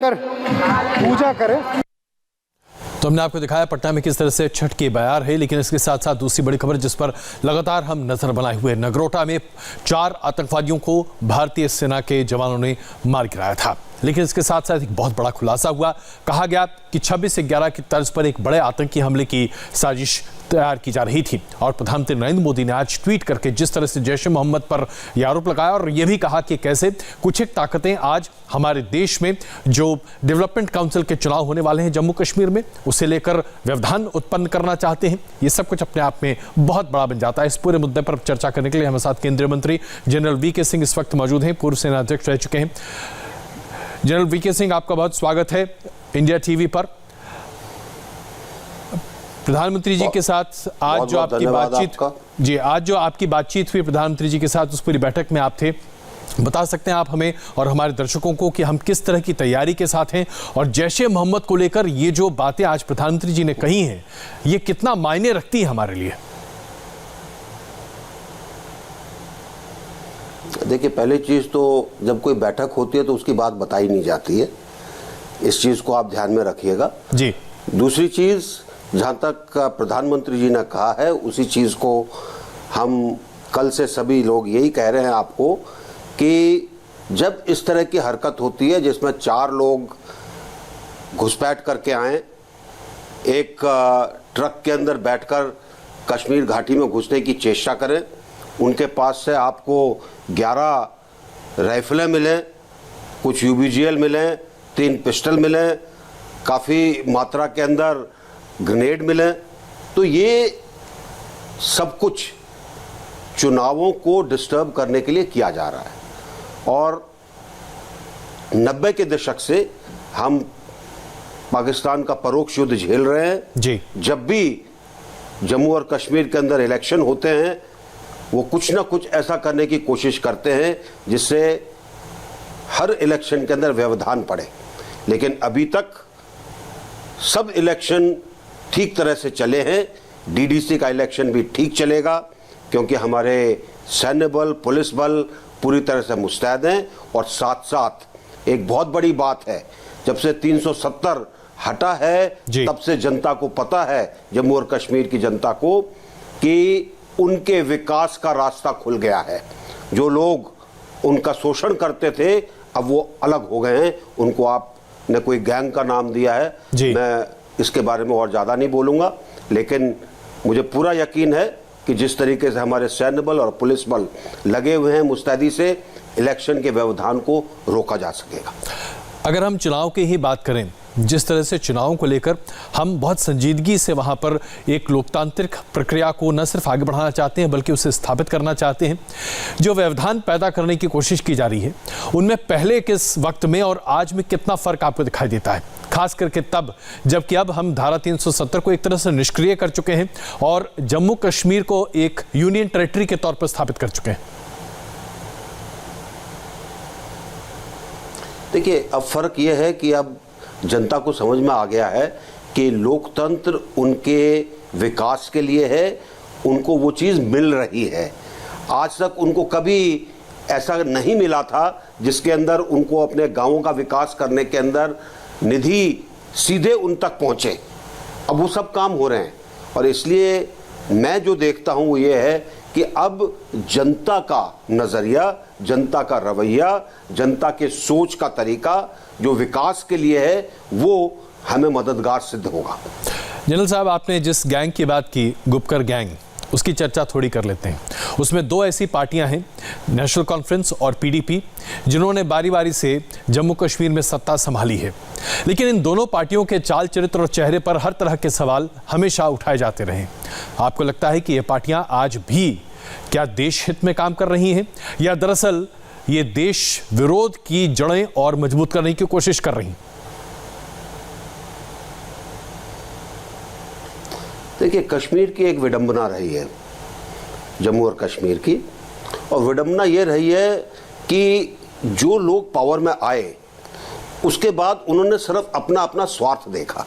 कर पूजा करें। तो हमने आपको दिखाया पटना में किस तरह से छठ की बयार है, लेकिन इसके साथ साथ दूसरी बड़ी खबर जिस पर लगातार हम नजर बनाए हुए, नगरोटा में 4 आतंकवादियों को भारतीय सेना के जवानों ने मार गिराया था। लेकिन इसके साथ साथ एक बहुत बड़ा खुलासा हुआ। कहा गया कि 26/11 की तर्ज पर एक बड़े आतंकी हमले की साजिश तैयार की जा रही थी और प्रधानमंत्री नरेंद्र मोदी ने आज ट्वीट करके जिस तरह से जैश ए मोहम्मद पर यह आरोप लगाया और यह भी कहा कि कैसे कुछ एक ताकतें आज हमारे देश में जो डेवलपमेंट काउंसिल के चुनाव होने वाले हैं जम्मू कश्मीर में, उसे लेकर व्यवधान उत्पन्न करना चाहते हैं। ये सब कुछ अपने आप में बहुत बड़ा बन जाता है। इस पूरे मुद्दे पर चर्चा करने के लिए हमारे साथ केंद्रीय मंत्री जनरल वीके सिंह इस वक्त मौजूद हैं, पूर्व सेना अध्यक्ष रह चुके हैं। जनरल वीके सिंह, आपका बहुत स्वागत है इंडिया टीवी पर। प्रधानमंत्री जी के साथ आज जो आपकी बातचीत हुई प्रधानमंत्री जी के साथ, उस पूरी बैठक में आप थे। बता सकते हैं आप हमें और हमारे दर्शकों को कि हम किस तरह की तैयारी के साथ हैं और जैश ए मोहम्मद को लेकर ये जो बातें आज प्रधानमंत्री जी ने कही हैं, ये कितना मायने रखती है हमारे लिए? देखिए, पहली चीज तो जब कोई बैठक होती है तो उसकी बात बताई नहीं जाती है, इस चीज को आप ध्यान में रखिएगा जी। दूसरी चीज, जहां तक प्रधानमंत्री जी ने कहा है उसी चीज को हम कल से सभी लोग यही कह रहे हैं आपको कि जब इस तरह की हरकत होती है जिसमें 4 लोग घुसपैठ करके आए, एक ट्रक के अंदर बैठकर कश्मीर घाटी में घुसने की चेष्टा करें, उनके पास से आपको 11 राइफलें मिले, कुछ यूबीजीएल मिले, 3 पिस्टल मिले, काफ़ी मात्रा के अंदर ग्रेनेड मिले, तो ये सब कुछ चुनावों को डिस्टर्ब करने के लिए किया जा रहा है। और 90 के दशक से हम पाकिस्तान का परोक्ष युद्ध झेल रहे हैं जी। जब भी जम्मू और कश्मीर के अंदर इलेक्शन होते हैं वो कुछ ना कुछ ऐसा करने की कोशिश करते हैं जिससे हर इलेक्शन के अंदर व्यवधान पड़े। लेकिन अभी तक सब इलेक्शन ठीक तरह से चले हैं। डीडीसी का इलेक्शन भी ठीक चलेगा क्योंकि हमारे सैन्य बल, पुलिस बल पूरी तरह से मुस्तैद हैं। और साथ साथ एक बहुत बड़ी बात है, जब से 370 हटा है तब से जनता को पता है, जम्मू और कश्मीर की जनता को, कि उनके विकास का रास्ता खुल गया है। जो लोग उनका शोषण करते थे अब वो अलग हो गए हैं। उनको आपने कोई गैंग का नाम दिया है, मैं इसके बारे में और ज़्यादा नहीं बोलूँगा, लेकिन मुझे पूरा यकीन है कि जिस तरीके से हमारे सैन्य बल और पुलिस बल लगे हुए हैं मुस्तैदी से, इलेक्शन के व्यवधान को रोका जा सकेगा। अगर हम चुनाव की ही बात करें, जिस तरह से चुनावों को लेकर हम बहुत संजीदगी से वहां पर एक लोकतांत्रिक प्रक्रिया को न सिर्फ आगे बढ़ाना चाहते हैं बल्कि उसे स्थापित करना चाहते हैं, जो व्यवधान पैदा करने की कोशिश की जा रही है उनमें पहले के वक्त में और आज में कितना फर्क आपको दिखाई देता है, खास करके तब जबकि अब हम धारा 370 को एक तरह से निष्क्रिय कर चुके हैं और जम्मू कश्मीर को एक यूनियन टेरिटरी के तौर पर स्थापित कर चुके हैं? देखिए, अब फर्क यह है कि अब जनता को समझ में आ गया है कि लोकतंत्र उनके विकास के लिए है, उनको वो चीज़ मिल रही है। आज तक उनको कभी ऐसा नहीं मिला था जिसके अंदर उनको अपने गांवों का विकास करने के अंदर निधि सीधे उन तक पहुंचे। अब वो सब काम हो रहे हैं और इसलिए मैं जो देखता हूं वो ये है कि अब जनता का नज़रिया, जनता का रवैया, जनता के सोच का तरीका जो विकास के लिए है वो हमें मददगार सिद्ध होगा। जनरल साहब, आपने जिस गैंग की बात की, गुपकर गैंग, उसकी चर्चा थोड़ी कर लेते हैं। उसमें 2 ऐसी पार्टियां हैं, नेशनल कॉन्फ्रेंस और पीडीपी, जिन्होंने बारी बारी से जम्मू कश्मीर में सत्ता संभाली है। लेकिन इन दोनों पार्टियों के चाल चरित्र और चेहरे पर हर तरह के सवाल हमेशा उठाए जाते रहे। आपको लगता है कि ये पार्टियां आज भी क्या देश हित में काम कर रही हैं या दरअसल ये देश विरोध की जड़ें और मजबूत करने की कोशिश कर रही हैं? देखिए, कश्मीर की एक विडंबना रही है, जम्मू और कश्मीर की, और विडंबना ये रही है कि जो लोग पावर में आए उसके बाद उन्होंने सिर्फ अपना अपना स्वार्थ देखा।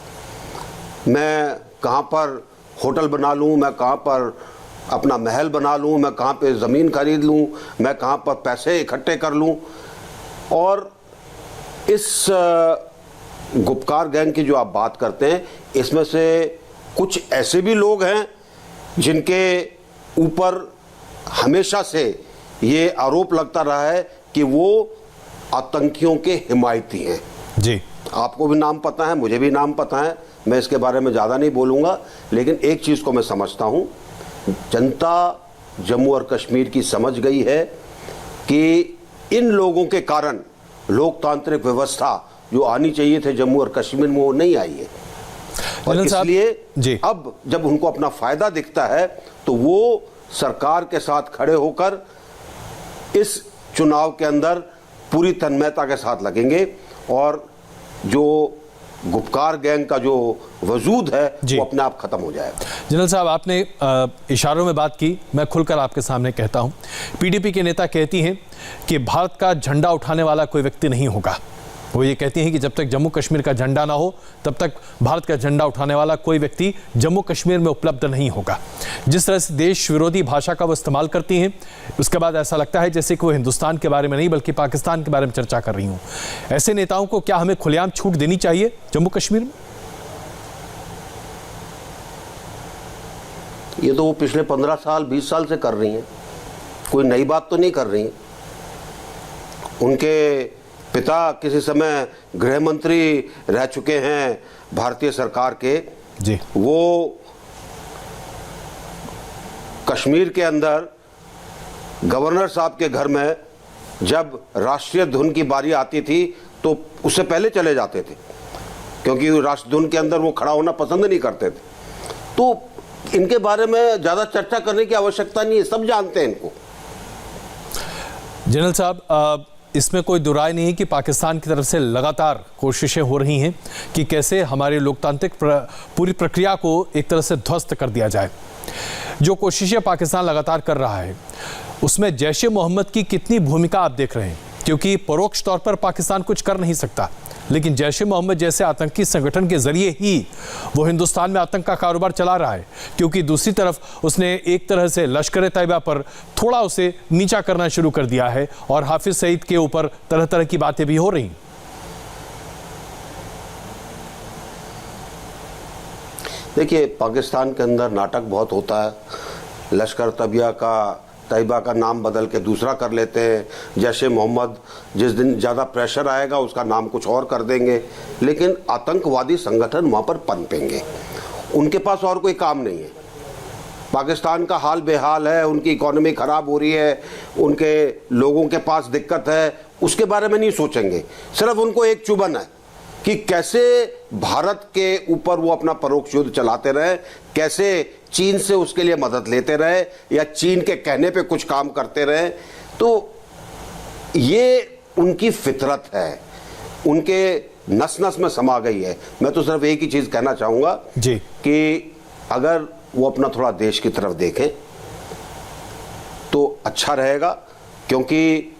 मैं कहाँ पर होटल बना लूँ, मैं कहाँ पर अपना महल बना लूँ, मैं कहाँ पे ज़मीन खरीद लूँ, मैं कहाँ पर पैसे इकट्ठे कर लूँ। और इस गुपकार गैंग की जो आप बात करते हैं, इसमें से कुछ ऐसे भी लोग हैं जिनके ऊपर हमेशा से ये आरोप लगता रहा है कि वो आतंकियों के हिमायती हैं। जी, आपको भी नाम पता है, मुझे भी नाम पता है, मैं इसके बारे में ज़्यादा नहीं बोलूँगा। लेकिन एक चीज़ को मैं समझता हूँ, जनता जम्मू और कश्मीर की समझ गई है कि इन लोगों के कारण लोकतांत्रिक व्यवस्था जो आनी चाहिए थे जम्मू और कश्मीर में, वो नहीं आई है। और इसलिए अब जब उनको अपना फायदा दिखता है तो वो सरकार के साथ खड़े होकर इस चुनाव के अंदर पूरी तन्मयता के साथ लगेंगे और जो गुपकार गैंग का जो वजूद है वो अपने आप खत्म हो जाएगा। जनरल साहब, आपने इशारों में बात की, मैं खुलकर आपके सामने कहता हूं, पीडीपी के नेता कहती हैं कि भारत का झंडा उठाने वाला कोई व्यक्ति नहीं होगा। वो ये कहती हैं कि जब तक जम्मू कश्मीर का झंडा ना हो तब तक भारत का झंडा उठाने वाला कोई व्यक्ति जम्मू कश्मीर में उपलब्ध नहीं होगा। जिस तरह से देश विरोधी भाषा का वो इस्तेमाल करती हैं, उसके बाद ऐसा लगता है जैसे कि वो हिंदुस्तान के बारे में नहीं बल्कि पाकिस्तान के बारे में चर्चा कर रही हूँ। ऐसे नेताओं को क्या हमें खुलेआम छूट देनी चाहिए जम्मू कश्मीर में? ये तो वो पिछले 15 साल 20 साल से कर रही हैं, कोई नई बात तो नहीं कर रही हैं। उनके पिता किसी समय गृह मंत्री रह चुके हैं भारतीय सरकार के जी। वो कश्मीर के अंदर गवर्नर साहब के घर में जब राष्ट्रीय धुन की बारी आती थी तो उससे पहले चले जाते थे, क्योंकि राष्ट्र धुन के अंदर वो खड़ा होना पसंद नहीं करते थे। तो इनके बारे में ज़्यादा चर्चा करने की आवश्यकता नहीं है, सब जानते हैं इनको। जनरल साहब, इसमें कोई दुराय नहीं है कि पाकिस्तान की तरफ से लगातार कोशिशें हो रही हैं कि कैसे हमारे लोकतांत्रिक पूरी प्रक्रिया को एक तरह से ध्वस्त कर दिया जाए। जो कोशिशें पाकिस्तान लगातार कर रहा है उसमें जैश ए मोहम्मद की कितनी भूमिका आप देख रहे हैं? क्योंकि परोक्ष तौर पर पाकिस्तान कुछ कर नहीं सकता, लेकिन जैश ए मोहम्मद जैसे आतंकी संगठन के जरिए ही वो हिंदुस्तान में आतंक का कारोबार चला रहा है। क्योंकि दूसरी तरफ उसने एक तरह से लश्कर तैयबा पर थोड़ा उसे नीचा करना शुरू कर दिया है और हाफिज सईद के ऊपर तरह तरह की बातें भी हो रही। देखिए, पाकिस्तान के अंदर नाटक बहुत होता है। लश्कर तैयबा का नाम बदल के दूसरा कर लेते हैं। जैश ए मोहम्मद जिस दिन ज़्यादा प्रेशर आएगा उसका नाम कुछ और कर देंगे, लेकिन आतंकवादी संगठन वहाँ पर पनपेंगे। उनके पास और कोई काम नहीं है। पाकिस्तान का हाल बेहाल है, उनकी इकोनॉमी ख़राब हो रही है, उनके लोगों के पास दिक्कत है, उसके बारे में नहीं सोचेंगे। सिर्फ उनको एक चुभन है कि कैसे भारत के ऊपर वो अपना परोक्ष युद्ध चलाते रहे, कैसे चीन से उसके लिए मदद लेते रहे या चीन के कहने पे कुछ काम करते रहे। तो ये उनकी फितरत है, उनके नस नस में समा गई है। मैं तो सिर्फ एक ही चीज़ कहना चाहूँगा जी कि अगर वो अपना थोड़ा देश की तरफ देखें तो अच्छा रहेगा, क्योंकि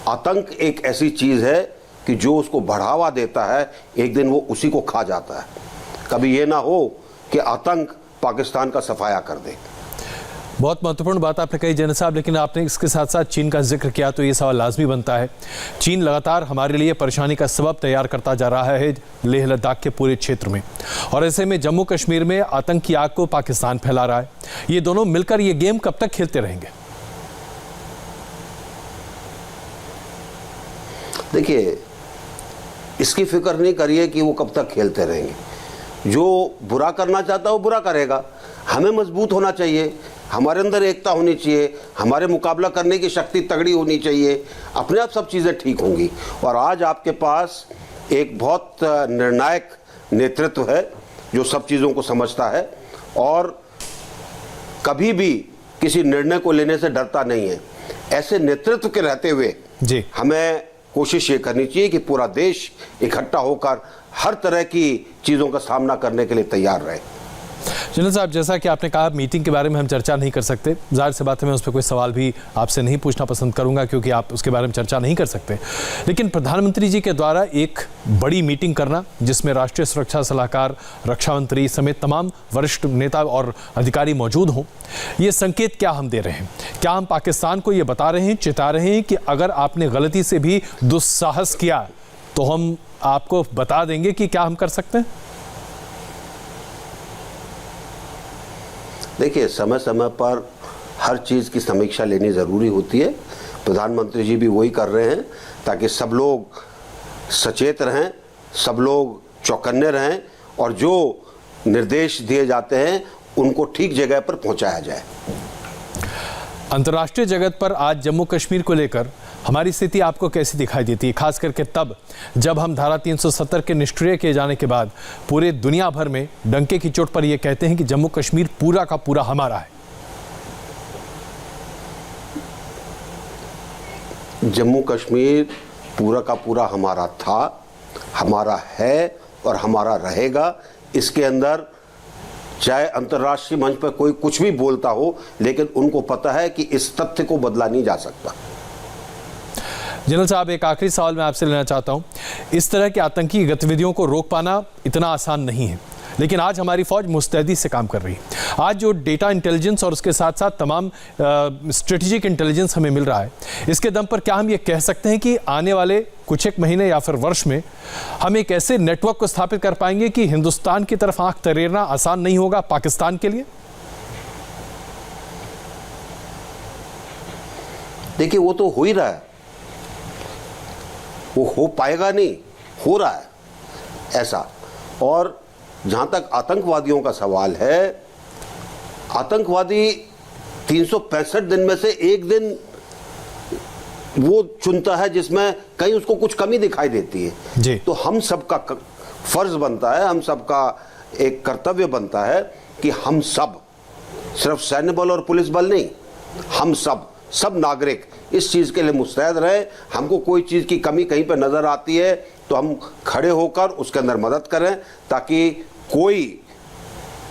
आतंक एक ऐसी चीज़ है कि जो उसको बढ़ावा देता है एक दिन वो उसी को खा जाता है। कभी ये ना हो कि आतंक पाकिस्तान का सफाया कर दे। बहुत महत्वपूर्ण बात आपने कही जनरल साहब, लेकिन आपने इसके साथ साथ चीन का जिक्र किया तो ये सवाल लाजमी बनता है। चीन लगातार हमारे लिए परेशानी का सबब तैयार करता जा रहा है लेह लद्दाख के पूरे क्षेत्र में, और ऐसे में जम्मू कश्मीर में आतंक की आग को पाकिस्तान फैला रहा है। ये दोनों मिलकर ये गेम कब तक खेलते रहेंगे? देखिए, इसकी फिक्र नहीं करिए कि वो कब तक खेलते रहेंगे। जो बुरा करना चाहता है वो बुरा करेगा। हमें मजबूत होना चाहिए, हमारे अंदर एकता होनी चाहिए, हमारे मुकाबला करने की शक्ति तगड़ी होनी चाहिए, अपने आप सब चीज़ें ठीक होंगी। और आज आपके पास एक बहुत निर्णायक नेतृत्व है जो सब चीज़ों को समझता है और कभी भी किसी निर्णय को लेने से डरता नहीं है। ऐसे नेतृत्व के रहते हुए जी हमें कोशिश ये करनी चाहिए कि पूरा देश इकट्ठा होकर हर तरह की चीज़ों का सामना करने के लिए तैयार रहे। जनरल साहब, जैसा कि आपने कहा मीटिंग के बारे में हम चर्चा नहीं कर सकते, जाहिर सी बात है मैं उस पर कोई सवाल भी आपसे नहीं पूछना पसंद करूंगा क्योंकि आप उसके बारे में चर्चा नहीं कर सकते। लेकिन प्रधानमंत्री जी के द्वारा एक बड़ी मीटिंग करना जिसमें राष्ट्रीय सुरक्षा सलाहकार, रक्षा मंत्री समेत तमाम वरिष्ठ नेता और अधिकारी मौजूद हों, ये संकेत क्या हम दे रहे हैं? क्या हम पाकिस्तान को ये बता रहे हैं, चेता रहे हैं कि अगर आपने गलती से भी दुस्साहस किया तो हम आपको बता देंगे कि क्या हम कर सकते हैं? देखिए, समय समय पर हर चीज़ की समीक्षा लेनी ज़रूरी होती है। प्रधानमंत्री जी भी वही कर रहे हैं ताकि सब लोग सचेत रहें, सब लोग चौकन्ने रहें और जो निर्देश दिए जाते हैं उनको ठीक जगह पर पहुंचाया जाए। अंतर्राष्ट्रीय जगत पर आज जम्मू कश्मीर को लेकर हमारी स्थिति आपको कैसी दिखाई देती है, खास करके तब जब हम धारा 370 के निष्क्रिय किए जाने के बाद पूरे दुनिया भर में डंके की चोट पर यह कहते हैं कि जम्मू कश्मीर पूरा का पूरा हमारा है? जम्मू कश्मीर पूरा का पूरा हमारा था, हमारा है और हमारा रहेगा। इसके अंदर चाहे अंतर्राष्ट्रीय मंच पर कोई कुछ भी बोलता हो, लेकिन उनको पता है कि इस तथ्य को बदला नहीं जा सकता। जनरल साहब, एक आखिरी सवाल मैं आपसे लेना चाहता हूं। इस तरह की आतंकी गतिविधियों को रोक पाना इतना आसान नहीं है, लेकिन आज हमारी फौज मुस्तैदी से काम कर रही है। आज जो डेटा इंटेलिजेंस और उसके साथ साथ तमाम स्ट्रेटेजिक इंटेलिजेंस हमें मिल रहा है, इसके दम पर क्या हम ये कह सकते हैं कि आने वाले कुछ एक महीने या फिर वर्ष में हम एक ऐसे नेटवर्क को स्थापित कर पाएंगे कि हिंदुस्तान की तरफ आंख तरेरना आसान नहीं होगा पाकिस्तान के लिए? देखिए, वो तो हो ही रहा है, वो हो पाएगा नहीं, हो रहा है ऐसा। और जहां तक आतंकवादियों का सवाल है, आतंकवादी 365 दिन में से एक दिन वो चुनता है जिसमें कहीं उसको कुछ कमी दिखाई देती है जी। तो हम सबका फर्ज बनता है, हम सबका एक कर्तव्य बनता है कि हम सब, सिर्फ सैन्य बल और पुलिस बल नहीं, हम सब नागरिक इस चीज के लिए मुस्तैद रहे। हमको कोई चीज की कमी कहीं पर नजर आती है तो हम खड़े होकर उसके अंदर मदद करें, ताकि कोई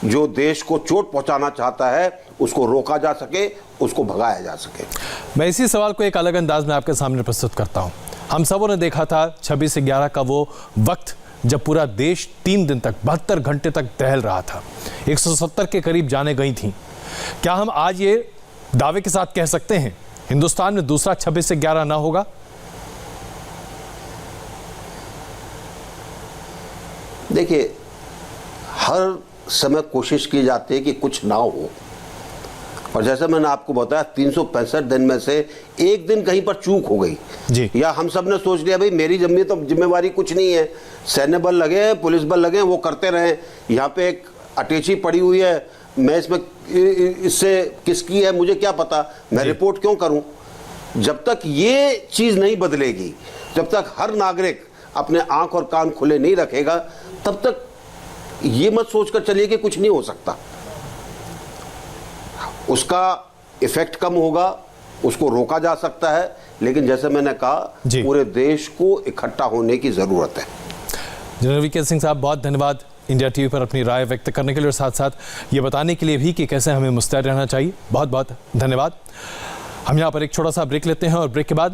जो देश को चोट पहुंचाना चाहता है उसको रोका जा सके, उसको भगाया जा सके। मैं इसी सवाल को एक अलग अंदाज में आपके सामने प्रस्तुत करता हूं। हम सबों ने देखा था 26/11 का वो वक्त जब पूरा देश 3 दिन तक 72 घंटे तक दहल रहा था, 170 के करीब जाने गई थी। क्या हम आज ये दावे के साथ कह सकते हैं हिंदुस्तान में दूसरा 26/11 ना होगा? देखिए, हर समय कोशिश की जाती है कि कुछ ना हो, और जैसे मैंने आपको बताया 365 दिन में से एक दिन कहीं पर चूक हो गई जी, या हम सब ने सोच लिया भाई मेरी जिम्मेवारी कुछ नहीं है, सैन्य बल लगे हैं, पुलिस बल लगे हैं, वो करते रहे। यहाँ पे एक अटैची पड़ी हुई है, मैं इससे किसकी है मुझे क्या पता, मैं रिपोर्ट क्यों करूं? जब तक ये चीज नहीं बदलेगी, जब तक हर नागरिक अपने आंख और कान खुले नहीं रखेगा, तब तक ये मत सोचकर चलिए कि कुछ नहीं हो सकता। उसका इफेक्ट कम होगा, उसको रोका जा सकता है, लेकिन जैसे मैंने कहा पूरे देश को इकट्ठा होने की जरूरत है। जनरल वीके सिंह साहब, बहुत धन्यवाद इंडिया टीवी पर अपनी राय व्यक्त करने के लिए और साथ साथ ये बताने के लिए भी कि कैसे हमें मुस्तैद रहना चाहिए। बहुत बहुत धन्यवाद। हम यहाँ पर एक छोटा सा ब्रेक लेते हैं और ब्रेक के बाद